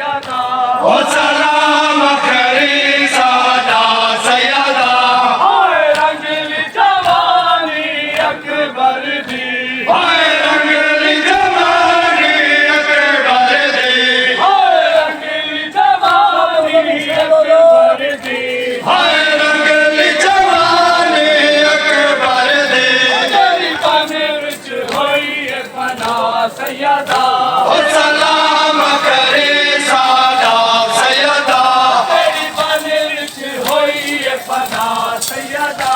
सैयदा ओ सलाम खरी सादा सैयदा हाय रंगली जवानी अकबर दी हाय रंगली जवानी अकबर दी हाय रंगली जवानी अकबर दी हाय रंगली जवानी अकबर दी तेरी पाने विच होई है फना सैयदा ओ सलाम खरी सादा सैयदा तेरी पाने विच होई है फना सैयदा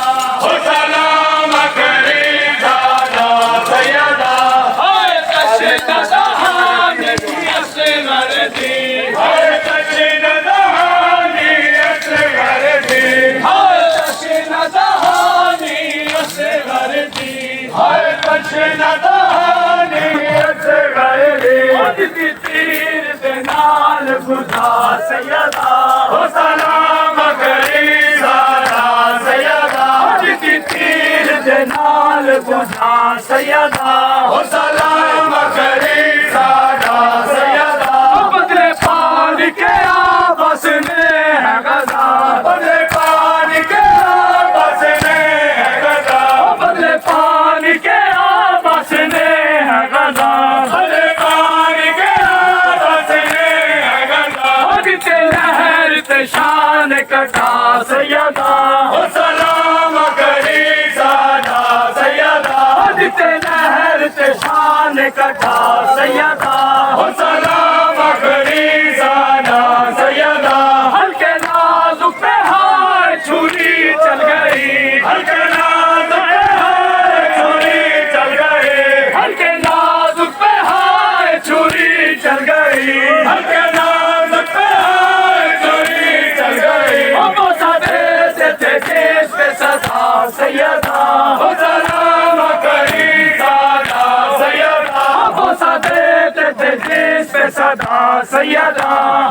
ओ सलाम खरी सादा सैयदा हाय कशना दहान की असगर दी हाय कशिन दहानी असगर दी हाय कशना दहानी असगर दी हाय कशिन दहानी असगर दी उनकी तीर दे नाल बुझा सैयदा ओ सलाम खरी सादा सैयदा उनकी तीर दे नाल बुझा सैयदा ओ सलाम खरी सादा सैयदा बदले पान के आपस में है गजा बदले पानी के आपस में है गदा बदले पान के आपस में है गजा बदले पानी के आपस में है गदा ते लहर ते शान कटा सैयदा ओ सलाम खरी सादा सैयदा ते लहर ते शान कटा सैयदा ओ सलाम खरी सादा सैयदा हल्के नाजुक पे हाय छुरी चल गई हल्के नाज पे हाय छुरी चल गई हल्के नाजुक पे हाय छुरी चल गई हल्के नाज पे हाय छुरी चल गई बोसा देते थे देश पे सदा सैयदा ओ सलाम खरी सादा सैयदा बोसा देते थे देश पे सदा सैयदा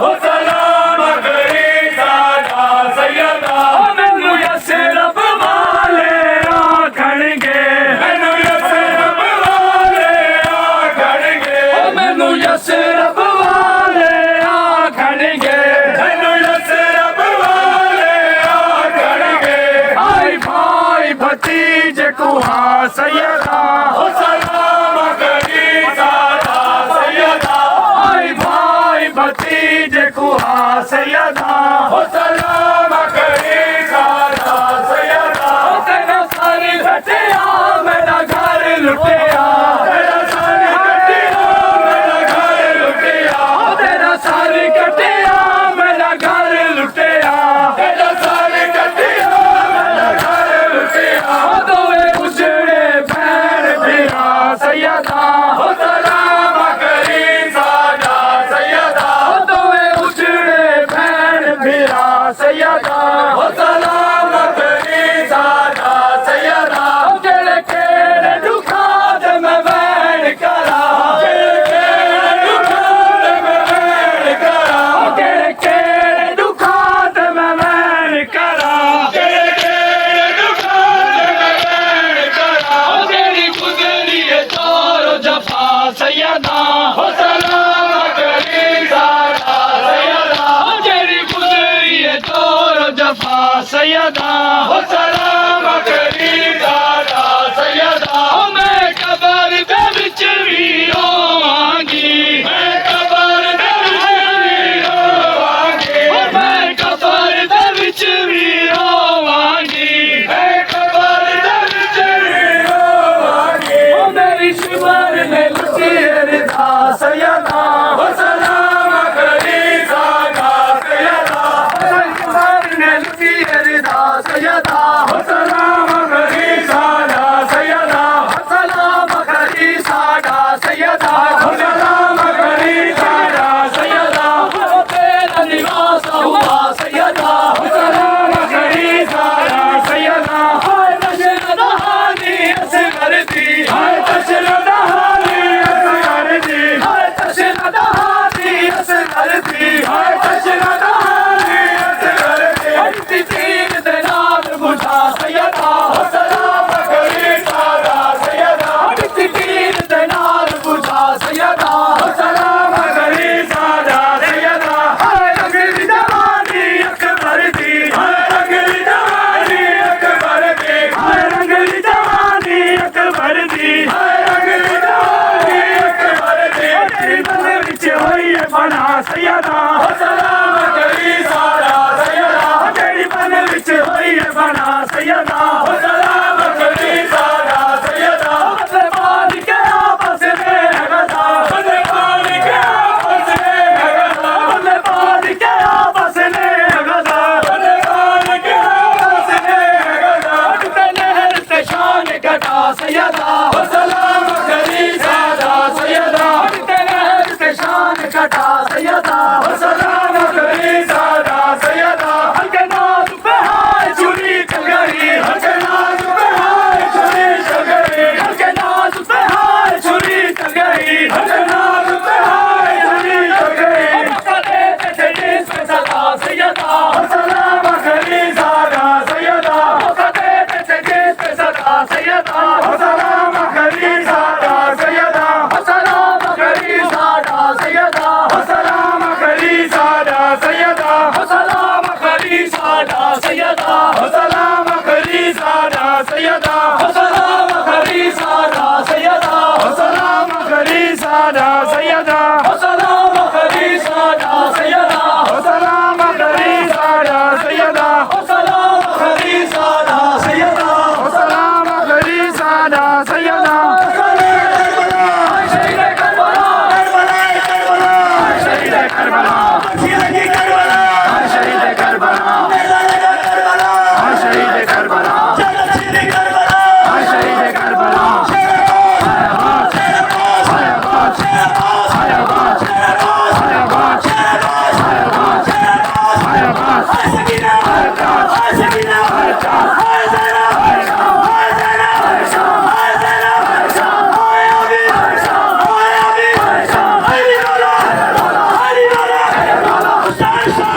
ओ सलाम खरी सादा सैयदा मैनू यसरब वाले आखणगे मैनू यसरब वाले आखणगे मैनू यसरब वाले आखणगे मैनू यसरब वाले आखणगे भाई भाई भतीजे कुहा सैयदा ओ सलाम खरी सादा सैयदा भाई भाई भतीजे कुहा सैयदा ओ सलाम खरी सादा सैयदा तेरा सारी घटिया मेरा घर लुटिया तेरा सारी कटिया मेरा घर लुटिया तेरा सारी घटिया मेरा घर लुटिया तेरा सारी कटिया मेरा घर लुटिया दोवे उजड़े भैन भिरा सैयदा ओ सलाम खरी सादा सैयदा दोवे उजड़े भैन भिरा सैयदा ओ सलाम खरी सादा सैयदा जेड़े केड़े दुखा दे मैं वैन करा केड़े केड़े दुखा दे मैं वैन करा जेड़ी गुजरी है चोरो जफा सैयदा जेड़ी गुजरी है चोरो जफा सैयदा मैं कबर दे विच भी होवांगी मैं कबर दे विच भी होवांगी मेरी शिवर ने लुटी रिदा सैयदा शिवर ने लुटी रिदा सैयदा सलाम खरी सादा सैयदा सलाम खरी सादा सैयदा तेरा निवास हुआ सैयदा सलाम खरी सादा सैयदा हाय नशर दहानी असगर दी हाय नशर दहानी असगर दी हाय नशर दहानी असगर दी हाय नशर दहानी असगर दी हंसी तीर दे नाल बुझा सैयदा सलाम खरी सादा सैयदा हंसी तीर दे नाल बुझा सैयदा सलाम खरी सादा सैयदा सर